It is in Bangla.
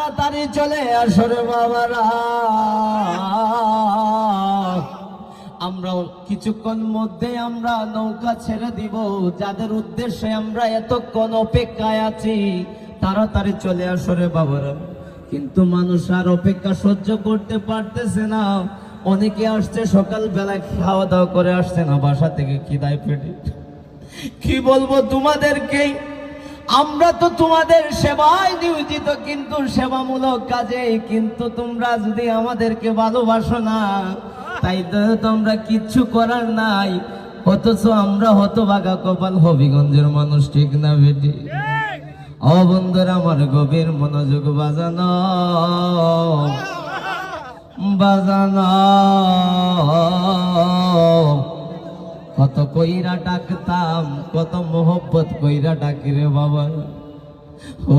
তাড়াতাড়ি চলে আসো রে বাবারা। আমরা কিছুক্ষণ মধ্যে আমরা নৌকা ছেড়ে দিব, যাদের উদ্দেশ্যে আমরা এতক্ষণ অপেক্ষায় আছি তাড়াতাড়ি চলে আসো রে বাবারা। কিন্তু মানুষ আর অপেক্ষা সহ্য করতে পারতেছে না। অনেকে আসছে সকাল বেলা খাওয়া দাওয়া করে আসছে না, বাসা থেকে খিদায় পেটে। কি বলবো তোমাদেরকে, আমরা তো তোমাদের সেবায় নিয়োজিত, কিন্তু সেবামূলক কাজে, কিন্তু তোমরা যদি আমাদেরকে ভালোবাসো না তাই তো তোমরা কিচ্ছু করার নাই। অথচ আমরা হতভাগা কপাল হবিগঞ্জের মানুষ, ঠিক না বেটি? ও বন্ধুরা আমার গভীর মনোযোগ বাজানো বাজানো, কত কইরা ডাকতাম, কত মোহব্বত কইরা ডাকি রে বাবা। ও